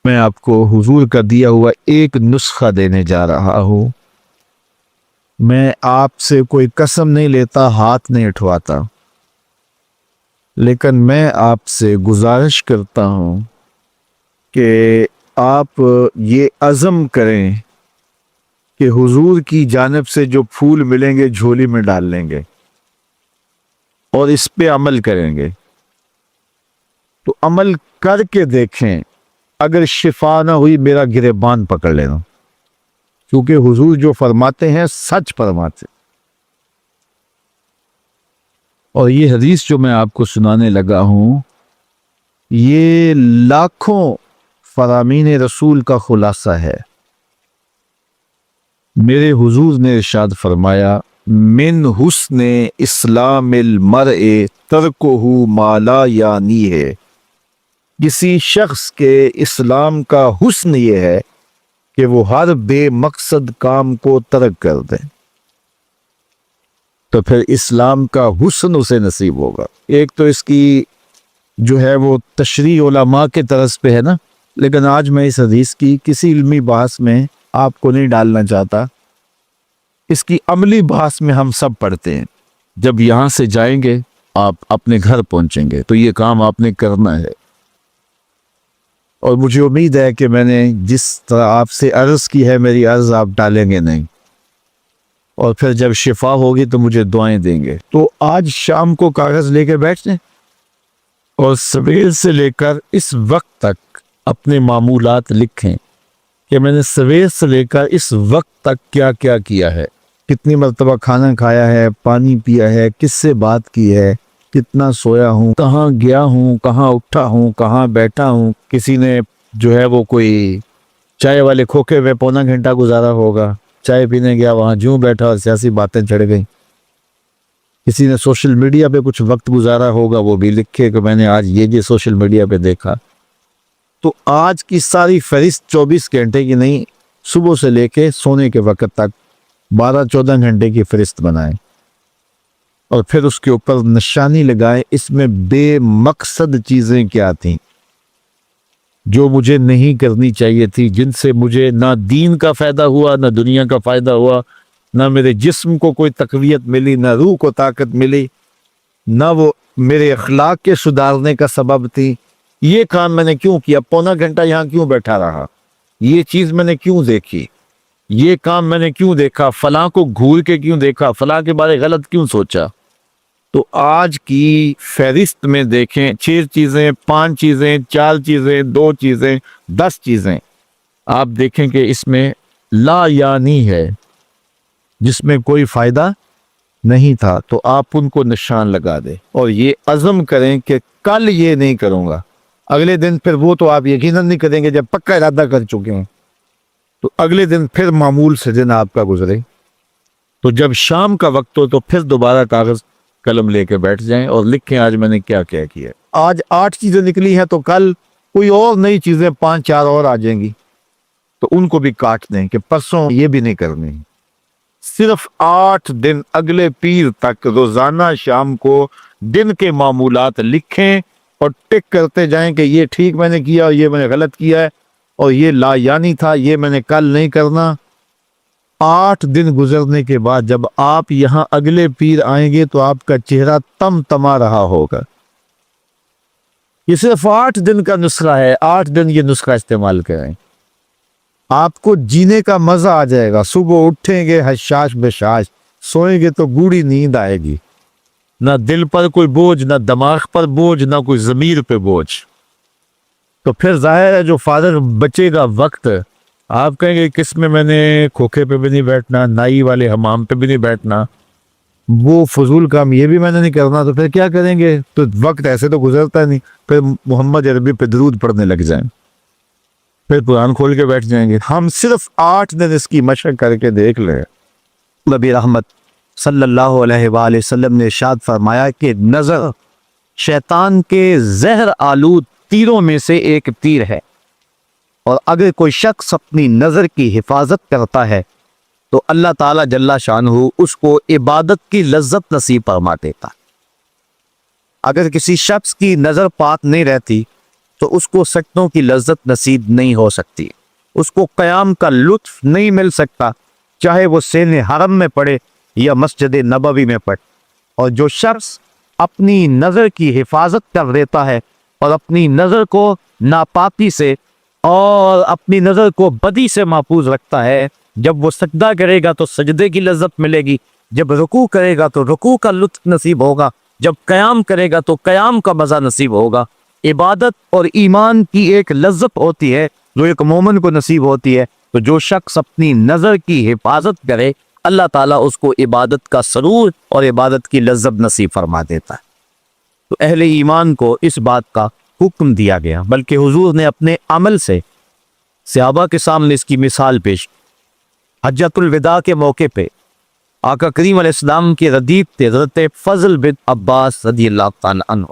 میں آپ کو حضور کا دیا ہوا ایک نسخہ دینے جا رہا ہوں۔ میں آپ سے کوئی قسم نہیں لیتا، ہاتھ نہیں اٹھواتا، لیکن میں آپ سے گزارش کرتا ہوں کہ آپ یہ عزم کریں کہ حضور کی جانب سے جو پھول ملیں گے جھولی میں ڈال لیں گے اور اس پہ عمل کریں گے۔ تو عمل کر کے دیکھیں، اگر شفا نہ ہوئی میرا گریبان پکڑ لینا، کیونکہ حضور جو فرماتے ہیں سچ فرماتے۔ اور یہ حدیث جو میں آپ کو سنانے لگا ہوں، یہ لاکھوں فرامین رسول کا خلاصہ ہے۔ میرے حضور نے ارشاد فرمایا، من حسن اسلام المرء ترکہ ما لا یعنی ہے۔ کسی شخص کے اسلام کا حسن یہ ہے کہ وہ ہر بے مقصد کام کو ترک کر دے، تو پھر اسلام کا حسن اسے نصیب ہوگا۔ ایک تو اس کی جو ہے وہ تشریح علماء کے طرز پہ ہے نا، لیکن آج میں اس حدیث کی کسی علمی بحث میں آپ کو نہیں ڈالنا چاہتا۔ اس کی عملی بحث میں ہم سب پڑھتے ہیں۔ جب یہاں سے جائیں گے آپ اپنے گھر پہنچیں گے تو یہ کام آپ نے کرنا ہے، اور مجھے امید ہے کہ میں نے جس طرح آپ سے عرض کی ہے میری عرض آپ ڈالیں گے نہیں، اور پھر جب شفا ہوگی تو مجھے دعائیں دیں گے۔ تو آج شام کو کاغذ لے کے بیٹھ جائیں اور سویر سے لے کر اس وقت تک اپنے معمولات لکھیں کہ میں نے سویر سے لے کر اس وقت تک کیا کیا کیا ہے، کتنی مرتبہ کھانا کھایا ہے، پانی پیا ہے، کس سے بات کی ہے، کتنا سویا ہوں، کہاں گیا ہوں، کہاں اٹھا ہوں، کہاں بیٹھا ہوں۔ کسی نے جو ہے وہ کوئی چائے والے کھوکے میں پونا گھنٹہ گزارا ہوگا، چائے پینے گیا وہاں جوں بیٹھا اور سیاسی باتیں چڑھ گئیں۔ کسی نے سوشل میڈیا پہ کچھ وقت گزارا ہوگا، وہ بھی لکھے کہ میں نے آج یہ سوشل میڈیا پہ دیکھا۔ تو آج کی ساری فہرست 24 گھنٹے کی نہیں، صبح سے لے کے سونے کے وقت تک 12-14 گھنٹے کی فہرست بنائیں، اور پھر اس کے اوپر نشانی لگائیں اس میں بے مقصد چیزیں کیا تھیں جو مجھے نہیں کرنی چاہیے تھی، جن سے مجھے نہ دین کا فائدہ ہوا، نہ دنیا کا فائدہ ہوا، نہ میرے جسم کو کوئی تقویت ملی، نہ روح کو طاقت ملی، نہ وہ میرے اخلاق کے سدھارنے کا سبب تھی۔ یہ کام میں نے کیوں کیا؟ پونا گھنٹہ یہاں کیوں بیٹھا رہا؟ یہ چیز میں نے کیوں دیکھی؟ یہ کام میں نے کیوں دیکھا؟ فلاں کو گھور کے کیوں دیکھا؟ فلاں کے بارے غلط کیوں سوچا؟ تو آج کی فہرست میں دیکھیں 6 چیزیں، 5 چیزیں، 4 چیزیں، 2 چیزیں، 10 چیزیں، آپ دیکھیں کہ اس میں لا یعنی ہے، جس میں کوئی فائدہ نہیں تھا، تو آپ ان کو نشان لگا دیں اور یہ عزم کریں کہ کل یہ نہیں کروں گا۔ اگلے دن پھر وہ تو آپ یقیناً نہیں کریں گے جب پکا ارادہ کر چکے ہیں، تو اگلے دن پھر معمول سے دن آپ کا گزرے۔ تو جب شام کا وقت ہو تو پھر دوبارہ کاغذ قلم لے کے بیٹھ جائیں اور لکھیں آج میں نے کیا کیا کیا۔ آج 8 چیزیں نکلی ہیں تو کل کوئی اور نئی چیزیں 5-4 اور آ جائیں گی، تو ان کو بھی کاٹ دیں کہ پرسوں یہ بھی نہیں کرنی۔ صرف 8 دن اگلے پیر تک روزانہ شام کو دن کے معمولات لکھیں اور ٹک کرتے جائیں کہ یہ ٹھیک میں نے کیا اور یہ میں نے غلط کیا ہے، اور یہ لا یعنی تھا، یہ میں نے کل نہیں کرنا۔ 8 دن گزرنے کے بعد جب آپ یہاں اگلے پیر آئیں گے تو آپ کا چہرہ تم تما رہا ہوگا۔ یہ صرف 8 دن کا نسخہ ہے، 8 دن یہ نسخہ استعمال کریں، آپ کو جینے کا مزہ آ جائے گا۔ صبح اٹھیں گے حشاش بشاش، سوئیں گے تو گوڑی نیند آئے گی، نہ دل پر کوئی بوجھ، نہ دماغ پر بوجھ، نہ کوئی ضمیر پہ بوجھ۔ تو پھر ظاہر ہے جو فارغ بچے گا وقت، آپ کہیں گے کس میں نے کھوکھے پہ بھی نہیں بیٹھنا، نائی والے حمام پہ بھی نہیں بیٹھنا، وہ فضول کام یہ بھی میں نے نہیں کرنا، تو پھر کیا کریں گے؟ تو وقت ایسے تو گزرتا نہیں، پھر محمد عربی پہ درود پڑھنے لگ جائیں، پھر قرآن کھول کے بیٹھ جائیں گے۔ ہم صرف 8 دن اس کی مشق کر کے دیکھ لیں۔ نبی رحمت صلی اللہ علیہ وآلہ وسلم نے ارشاد فرمایا کہ نظر شیطان کے زہر آلود تیروں میں سے ایک تیر ہے، اور اگر کوئی شخص اپنی نظر کی حفاظت کرتا ہے تو اللہ تعالیٰ جل شانہ اس کو عبادت کی لذت نصیب فرما دیتا۔ اگر کسی شخص کی نظر پاک نہیں رہتی تو اس کو سجدوں کی لذت نصیب نہیں ہو سکتی، اس کو قیام کا لطف نہیں مل سکتا، چاہے وہ سین حرم میں پڑھے یا مسجد نبوی میں پڑھے۔ اور جو شخص اپنی نظر کی حفاظت کر دیتا ہے اور اپنی نظر کو ناپاکی سے اور اپنی نظر کو بدی سے محفوظ رکھتا ہے، جب وہ سجدہ کرے گا تو سجدے کی لذت ملے گی، جب رکوع کرے گا تو رکوع کا لطف نصیب ہوگا، جب قیام کرے گا تو قیام کا مزہ نصیب ہوگا۔ عبادت اور ایمان کی ایک لذت ہوتی ہے جو ایک مومن کو نصیب ہوتی ہے، تو جو شخص اپنی نظر کی حفاظت کرے اللہ تعالیٰ اس کو عبادت کا سرور اور عبادت کی لذت نصیب فرما دیتا ہے۔ تو اہل ایمان کو اس بات کا حکم دیا گیا، بلکہ حضور نے اپنے عمل سے صحابہ کے سامنے اس کی مثال پیش کی۔ حجۃ الوداع کے موقع پہ آقا کریم علیہ السلام کے ردیف تھے حضرت فضل بن عباس رضی اللہ تعالی عنہ،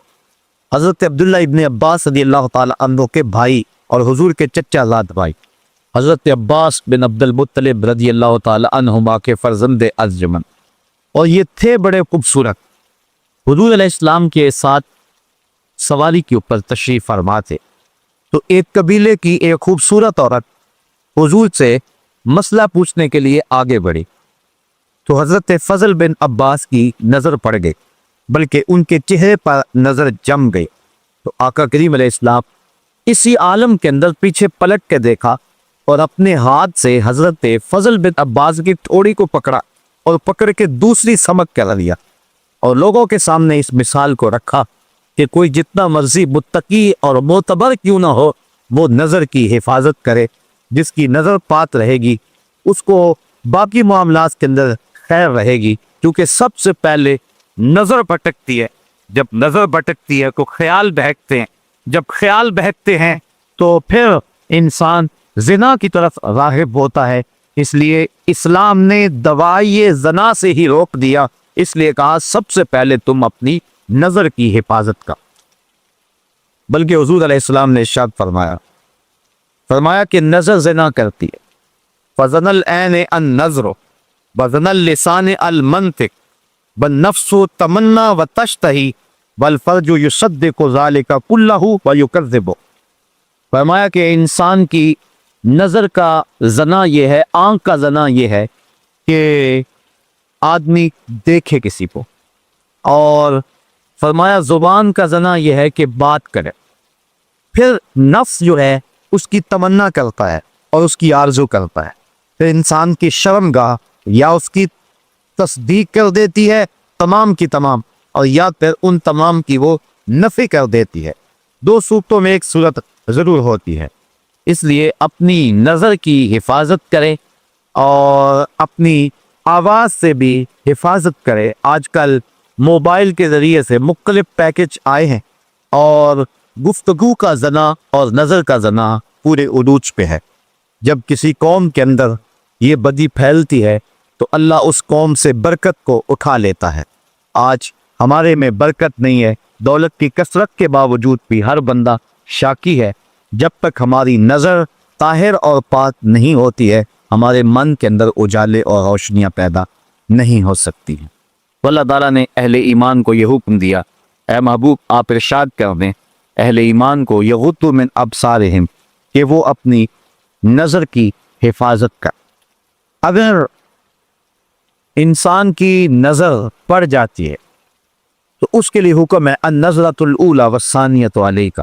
حضرت عبداللہ ابن عباس رضی اللہ تعالی عنہ کے بھائی اور حضور کے چچا زاد بھائی، حضرت عباس بن عبد المطلب رضی اللہ تعالی عنہما کے فرزند ارجمند، اور یہ تھے بڑے خوبصورت۔ حضور علیہ السلام کے ساتھ سواری کے اوپر تشریف فرما تھے، تو ایک قبیلے کی ایک خوبصورت عورت حضور سے مسئلہ پوچھنے کے لیے آگے بڑھی، تو حضرت فضل بن عباس کی نظر پڑ گئی، بلکہ ان کے چہرے پر نظر جم گئی، تو آقا کریم علیہ السلام اسی عالم کے اندر پیچھے پلٹ کے دیکھا اور اپنے ہاتھ سے حضرت فضل بن عباس کی تھوڑی کو پکڑا اور پکڑ کے دوسری سمت کر لیا، اور لوگوں کے سامنے اس مثال کو رکھا کہ کوئی جتنا مرضی متقی اور معتبر کیوں نہ ہو، وہ نظر کی حفاظت کرے، جس کی نظر پاک رہے گی اس کو باقی معاملات کے اندر خیر رہے گی، کیونکہ سب سے پہلے نظر بھٹکتی ہے، جب نظر بھٹکتی ہے تو خیال بہکتے ہیں، جب خیال بہکتے ہیں تو پھر انسان زنا کی طرف راغب ہوتا ہے، اس لیے اسلام نے دوائی زنا سے ہی روک دیا، اس لیے کہا سب سے پہلے تم اپنی نظر کی حفاظت کا۔ بلکہ حضور علیہ السلام نے ارشاد فرمایا کہ نظر زنا کرتی ہے، فزن العین النظر وزن اللسان المنطق والنفس تمنا وتشتہی والفرج یصدق ذلک کلہ ویکذب۔ فرمایا کہ انسان کی نظر کا زنا یہ ہے، آنکھ کا زنا یہ ہے کہ آدمی دیکھے کسی کو، اور فرمایا زبان کا زنا یہ ہے کہ بات کرے، پھر نفس جو ہے اس کی تمنا کرتا ہے اور اس کی آرزو کرتا ہے، پھر انسان کی شرمگاہ یا اس کی تصدیق کر دیتی ہے تمام کی تمام، اور یا پھر ان تمام کی وہ نفی کر دیتی ہے۔ دو صورتوں میں ایک صورت ضرور ہوتی ہے، اس لیے اپنی نظر کی حفاظت کرے اور اپنی آواز سے بھی حفاظت کرے۔ آج کل موبائل کے ذریعے سے مختلف پیکج آئے ہیں اور گفتگو کا زنا اور نظر کا زنا پورے عروج پہ ہے۔ جب کسی قوم کے اندر یہ بدی پھیلتی ہے تو اللہ اس قوم سے برکت کو اٹھا لیتا ہے۔ آج ہمارے میں برکت نہیں ہے، دولت کی کثرت کے باوجود بھی ہر بندہ شاکی ہے۔ جب تک ہماری نظر طاہر اور پاک نہیں ہوتی ہے، ہمارے من کے اندر اجالے اور روشنیاں پیدا نہیں ہو سکتی ہیں۔ اللہ تعالیٰ نے اہل ایمان کو یہ حکم دیا، اے محبوب آپ ارشاد کر دیں اہل ایمان کو یغضوا من ابصارہم، کہ وہ اپنی نظر کی حفاظت کر۔ اگر انسان کی نظر پڑ جاتی ہے تو اس کے لیے حکم ہے النظرۃ الاولی والثانیۃ علیک،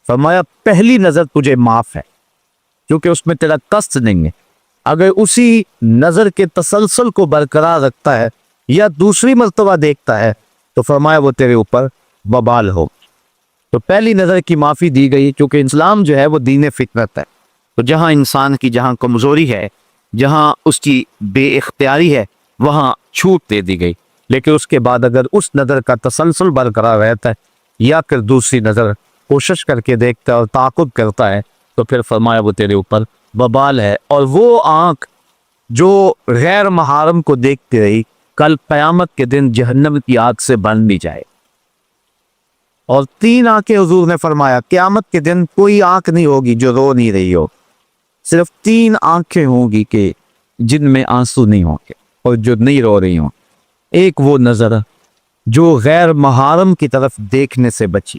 فرمایا پہلی نظر تجھے معاف ہے کیونکہ اس میں تیرا قصد نہیں ہے۔ اگر اسی نظر کے تسلسل کو برقرار رکھتا ہے یا دوسری مرتبہ دیکھتا ہے تو فرمایا وہ تیرے اوپر وبال ہو۔ تو پہلی نظر کی معافی دی گئی، کیونکہ اسلام جو ہے وہ دین فطرت ہے، تو جہاں انسان کی جہاں کمزوری ہے، جہاں اس کی بے اختیاری ہے، وہاں چھوٹ دے دی گئی۔ لیکن اس کے بعد اگر اس نظر کا تسلسل برقرار رہتا ہے یا پھر دوسری نظر کوشش کر کے دیکھتا ہے اور تعاقب کرتا ہے تو پھر فرمایا وہ تیرے اوپر وبال ہے۔ اور وہ آنکھ جو غیر محارم کو دیکھتی رہی کل قیامت کے دن جہنم کی آگ سے بن بھی جائے۔ اور 3 آنکھیں حضور نے فرمایا قیامت کے دن کوئی آنکھ نہیں ہوگی جو رو نہیں رہی ہو، صرف 3 آنکھیں ہوں گی کہ جن میں آنسو نہیں ہوں گے اور جو نہیں رو رہی ہوں۔ ایک وہ نظر جو غیر محارم کی طرف دیکھنے سے بچی،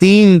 3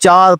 4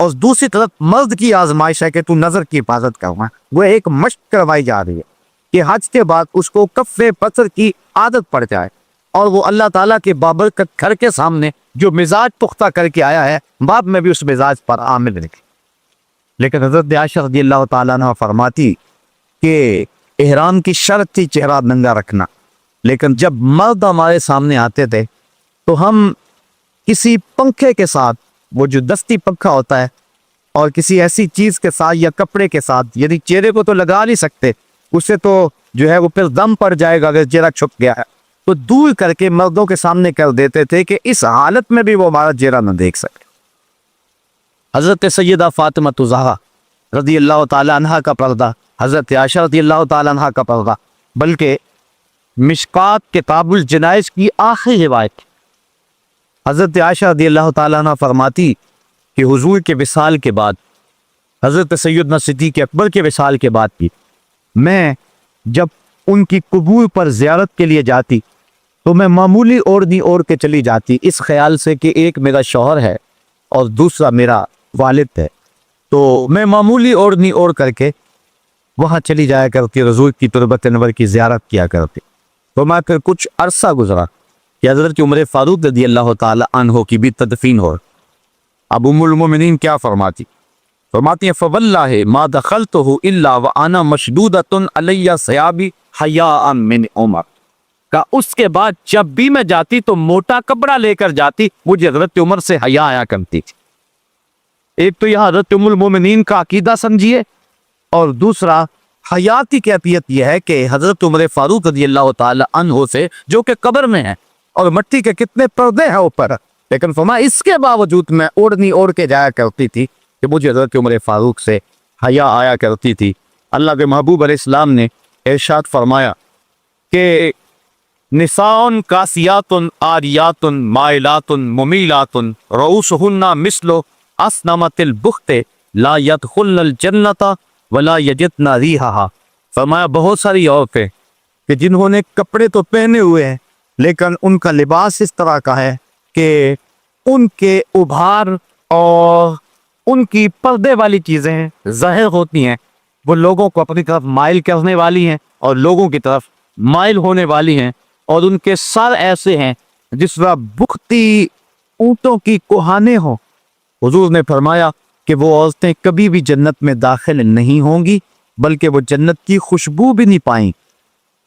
اور دوسری طرف مرد کی آزمائش ہے کہ تو نظر کی حفاظت کرنا. وہ ایک مشق کروائی جا رہی ہے کہ حج کے بعد اس کو کف پتھر کی عادت پڑ جائے اور وہ اللہ تعالیٰ کے بابرکت گھر کے سامنے جو مزاج پختہ کر کے آیا ہے بعد میں بھی اس مزاج پر عامل رکھے. لیکن حضرت عائشہ رضی اللہ تعالیٰ عنہ فرماتی کہ احرام کی شرط تھی چہرہ ننگا رکھنا، لیکن جب مرد ہمارے سامنے آتے تھے تو ہم کسی پنکھے کے ساتھ، وہ جو دستی پنکھا ہوتا ہے، اور کسی ایسی چیز کے ساتھ یا کپڑے کے ساتھ، یعنی چہرے کو تو لگا نہیں سکتے، اسے تو جو ہے وہ پھر دم پڑ جائے گا اگر چہرہ چھپ گیا ہے، تو دور کر کے مردوں کے سامنے کر دیتے تھے کہ اس حالت میں بھی وہ ہمارا چہرہ نہ دیکھ سکے. حضرت سیدہ فاطمہ زہرا رضی اللہ تعالی عنہ کا پردہ، حضرت عائشہ رضی اللہ تعالی عنہ کا پردہ، بلکہ مشکات کتاب الجنائز کی آخری روایت حضرت عائشہ رضی اللہ تعالی عنہ فرماتی کہ حضور کے وصال کے بعد، حضرت سیدنا صدیق اکبر کے وصال کے بعد بھی میں جب ان کی قبور پر زیارت کے لیے جاتی تو میں معمولی اوڑھنی اوڑھ کے چلی جاتی، اس خیال سے کہ ایک میرا شوہر ہے اور دوسرا میرا والد ہے، تو میں معمولی اوڑھنی اوڑھ کر کے وہاں چلی جایا کرتی، حضور کی تربت انور کی زیارت کیا کرتی. تو میں پھر کچھ عرصہ گزرا کہ حضرت عمر فاروق رضی اللہ تعالی عنہ کی بھی تدفین ہو. اب ام المومنین کیا فرماتی ہیں فواللہ ما دخلتہ الا وانا مشدودۃ علی ثیابی حیاء من عمر، کا اس کے بعد جب بھی میں جاتی تو موٹا کپڑا لے کر جاتی، مجھے حضرت عمر سے حیا آیا کرتی تھی. ایک تو یہاں حضرت ام المومنین کا عقیدہ سمجھیے، اور دوسرا حیاتی کیفیت یہ ہے کہ حضرت عمر فاروق رضی اللہ تعالی عنہ سے جو کہ قبر میں ہیں اور مٹی کے کتنے پردے ہیں اوپر، لیکن فرمایا اس کے باوجود میں اوڑھنی اوڑھ کے جایا کرتی تھی کہ مجھے حضرت عمر فاروق سے حیا آیا کرتی تھی. اللہ کے محبوب علیہ السلام نے ارشاد فرمایا کہ نساء کاسیات عاریات مائلات ممیلات رؤوسہن مثل اسنمۃ البخت لا يدخلن الجنۃ ولا یجدن ریحہا. فرمایا بہت ساری عورتیں کہ جنہوں نے کپڑے تو پہنے ہوئے ہیں لیکن ان کا لباس اس طرح کا ہے کہ ان کے ابھار اور ان کی پردے والی چیزیں ظاہر ہوتی ہیں، وہ لوگوں کو اپنی طرف مائل کرنے والی ہیں اور لوگوں کی طرف مائل ہونے والی ہیں، اور ان کے سر ایسے ہیں جس طرح بختی اونٹوں کی کوہانے ہوں. حضور نے فرمایا کہ وہ عورتیں کبھی بھی جنت میں داخل نہیں ہوں گی، بلکہ وہ جنت کی خوشبو بھی نہیں پائیں.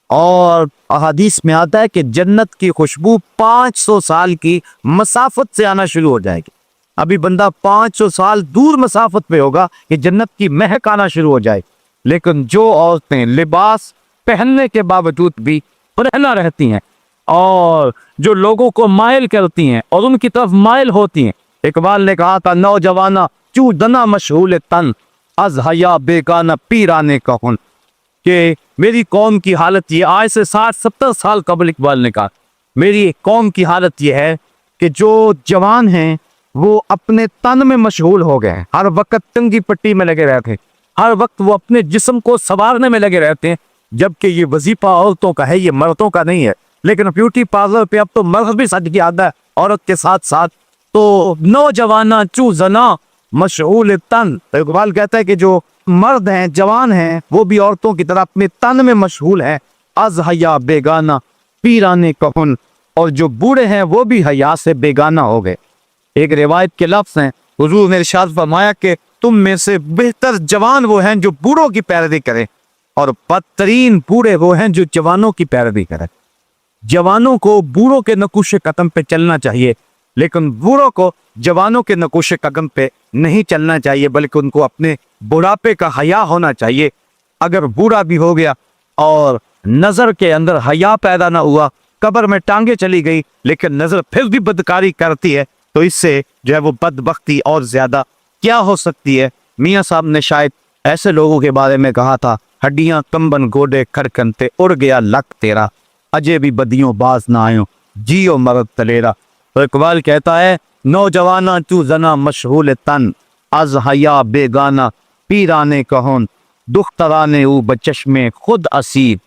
اور احادیث میں آتا ہے کہ جنت کی خوشبو 500 سال کی مسافت سے آنا شروع ہو جائے گی. ابھی بندہ 500 سال دور مسافت پہ ہوگا کہ جنت کی مہک آنا شروع ہو جائے. لیکن جو عورتیں لباس پہننے کے باوجود بھی پرہنا رہتی ہیں اور جو لوگوں کو مائل کرتی ہیں اور ان کی طرف مائل ہوتی ہیں، اقبال نے کہا تھا نوجوانہ چو دنا مشغول تن از حیا بیگانہ پیرانے کہن، کہ میری قوم کی حالت یہ، آج سے 60-70 سال قبل اقبال نے کہا میری قوم کی حالت یہ ہے کہ جو جوان ہیں وہ اپنے تن میں مشغول ہو گئے ہیں، ہر وقت تنگی پٹی میں لگے رہتے ہیں، ہر وقت وہ اپنے جسم کو سنوارنے میں لگے رہتے ہیں، جبکہ یہ وظیفہ عورتوں کا ہے، یہ مردوں کا نہیں ہے. لیکن بیوٹی پارلر پہ اب تو مرد بھی سج کے آتا ہے عورت کے ساتھ ساتھ. تو نوجوانہ چو زنا مشغول تن، تو اقبال کہتا ہے کہ جو مرد ہیں، جوان ہیں، وہ بھی عورتوں کی طرح اپنے تن میں مشغول ہیں. از حیا بیگانہ پیرانے کہن، اور جو بوڑھے ہیں وہ بھی حیا سے بیگانہ ہو گئے. ایک روایت کے لفظ ہیں، حضور نے ارشاد فرمایا کہ تم میں سے بہتر جوان وہ ہیں جو بوڑھوں کی پیروی کریں، اور بدترین بوڑھے وہ ہیں جو جوانوں کی پیروی کریں. جوانوں کو بوڑھوں کے نقوش قدم پہ چلنا چاہیے، لیکن بوڑھوں کو جوانوں کے نقوش قدم پہ نہیں چلنا چاہیے، بلکہ ان کو اپنے بڑھاپے کا حیا ہونا چاہیے. اگر بوڑھا بھی ہو گیا اور نظر کے اندر حیا پیدا نہ ہوا، قبر میں ٹانگیں چلی گئی لیکن نظر پھر بھی بدکاری کرتی ہے، تو اس سے جو ہے وہ بدبختی اور زیادہ کیا ہو سکتی ہے. میاں صاحب نے شاید ایسے لوگوں کے بارے میں کہا تھا، ہڈیاں کمبن گوڈے کھڑکنتے اڑ گیا لک تیرا، اجے بھی بدیوں باز نہ آئیوں جیو مرد تلیرا. تو اقبال کہتا ہے نوجوانہ تو زنا مشغول تن از حیا بیگانہ پیرانے کہون، دخترانے او بچشمے خود اسیر،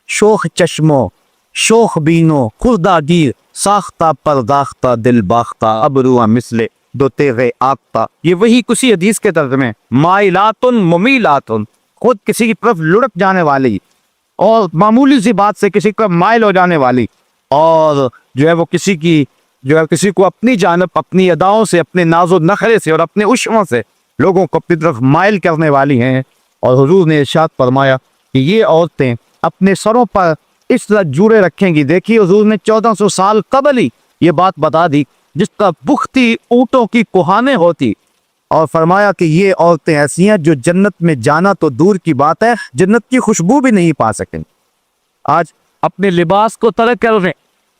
شوخ چشمو شوخ بینو خردہ گیر، ساختہ پرداختہ دل باختہ ابرو مثل دو تیغ آگ کا، یہ وہی کسی حدیث کے ترجمے، مائلاتن ممیلاتن، خود کسی کی طرف لڑک جانے والی اور معمولی سی بات سے کسی کا مائل ہو جانے والی، اور جو ہے وہ کسی کو اپنی جانب اپنی اداؤں سے، اپنے ناز و نخرے سے اور اپنے عشموں سے لوگوں کو اپنی طرف مائل کرنے والی ہیں۔ اور حضور نے ارشاد فرمایا کہ یہ عورتیں اپنے سروں پر اس طرح جوڑے رکھیں گی۔ دیکھیے حضور نے 1400 سال قبل ہی یہ بات بتا دی، جس کا بختی اونٹوں کی کوہانیں ہوتی، اور فرمایا کہ یہ عورتیں ایسی ہیں جو جنت میں جانا تو دور کی بات ہے، جنت کی خوشبو بھی نہیں پا سکیں۔ آج اپنے لباس کو ترک کر لیں،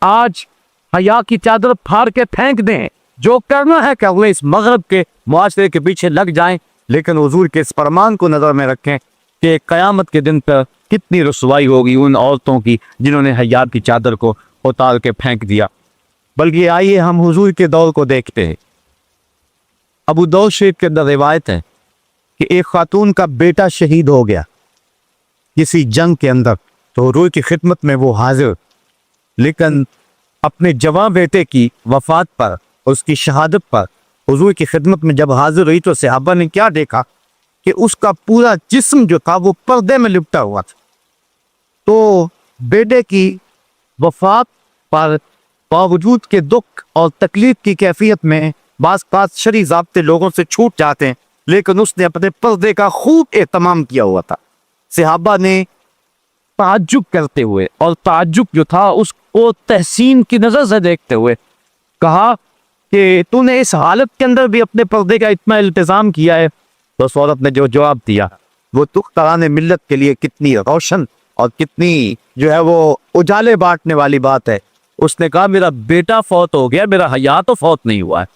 آج حیا کی چادر پھاڑ کے پھینک دیں، جو کرنا ہے کر لیں، اس مغرب کے معاشرے کے پیچھے لگ جائیں، لیکن حضور کے اس فرمان کو نظر میں رکھیں کہ قیامت کے دن پر کتنی رسوائی ہوگی ان عورتوں کی جنہوں نے حیا کی چادر کو اتار کے پھینک دیا۔ بلکہ آئیے ہم حضور کے دور کو دیکھتے ہیں۔ ابو داؤد شریف کے اندر روایت ہے کہ ایک خاتون کا بیٹا شہید ہو گیا کسی جنگ کے اندر، تو حضور کی خدمت میں وہ حاضر، لیکن اپنے جوان بیٹے کی وفات پر، اس کی شہادت پر حضور کی خدمت میں جب حاضر ہوئی تو صحابہ نے کیا دیکھا کہ اس کا پورا جسم جو تھا وہ پردے میں لپٹا ہوا تھا۔ تو بیٹے کی وفات پر باوجود کے دکھ اور تکلیف کی کیفیت میں بعض شرعی ضابطے لوگوں سے چھوٹ جاتے ہیں، لیکن اس نے اپنے پردے کا خوب اہتمام کیا ہوا تھا۔ صحابہ نے تعجب کرتے ہوئے، اور تعجب جو تھا اس کو تحسین کی نظر سے دیکھتے ہوئے کہا کہ تو نے اس حالت کے اندر بھی اپنے پردے کا اتنا التزام کیا ہے؟ تو اس عورت نے جو جواب دیا وہ دختران ملت کے لیے کتنی روشن اور کتنی جو ہے وہ اجالے بانٹنے والی بات ہے۔ اس نے کہا میرا بیٹا فوت ہو گیا، میرا حیا تو فوت نہیں ہوا ہے،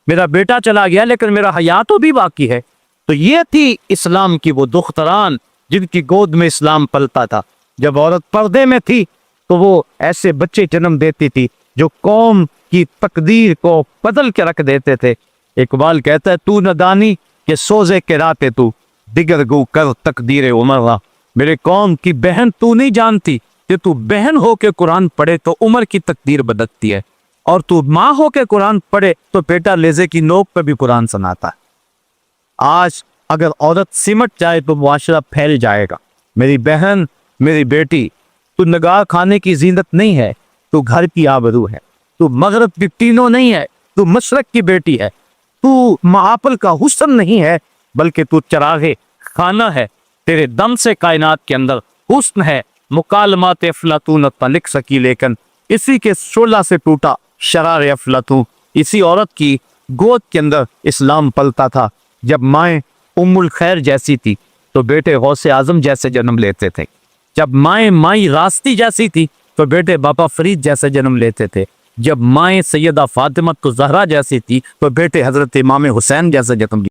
میرا بیٹا چلا گیا لیکن میرا حیا تو بھی باقی ہے۔ تو یہ تھی اسلام کی وہ دختران جن کی گود میں اسلام پلتا تھا۔ جب عورت پردے میں تھی تو وہ ایسے بچے جنم دیتی تھی جو قوم کی تقدیر کو بدل کے رکھ دیتے تھے۔ اقبال کہتا ہے تو ندانی کہ سوزے کے راتے تو دیگر گو کر تقدیر عمر، میرے قوم کی بہن تو نہیں جانتی کہ تو بہن ہو کے قرآن پڑھے تو عمر کی تقدیر بدلتی ہے، اور تو ماں ہو کے قرآن پڑھے تو بیٹا لیزے کی نوک پہ بھی قرآن سناتا ہے۔ آج اگر عورت سمٹ جائے تو معاشرہ پھیل جائے گا۔ میری بہن، میری بیٹی، تو نگاہ کھانے کی زینت نہیں ہے، تو گھر کی آبرو ہے، تو مغرب کی تینوں نہیں ہے، تو مشرق کی بیٹی ہے، تو معاپل کا حسن نہیں ہے، بلکہ تو چراغ خانہ ہے، تیرے دم سے کائنات کے اندر حسن ہے۔ مکالمات افلاطون نہ لکھ سکی لیکن اسی کے شعلہ سے ٹوٹا شرار افلاطون۔ اسی عورت کی گود کے اندر اسلام پلتا تھا۔ جب مائیں ام الخیر جیسی تھی تو بیٹے غوث اعظم جیسے جنم لیتے تھے، جب مائیں مائی راستی جیسی تھی تو بیٹے بابا فرید جیسے جنم لیتے تھے، جب مائیں سیدہ فاطمہ زہرا جیسی تھی تو بیٹے حضرت امام حسین جیسے جنم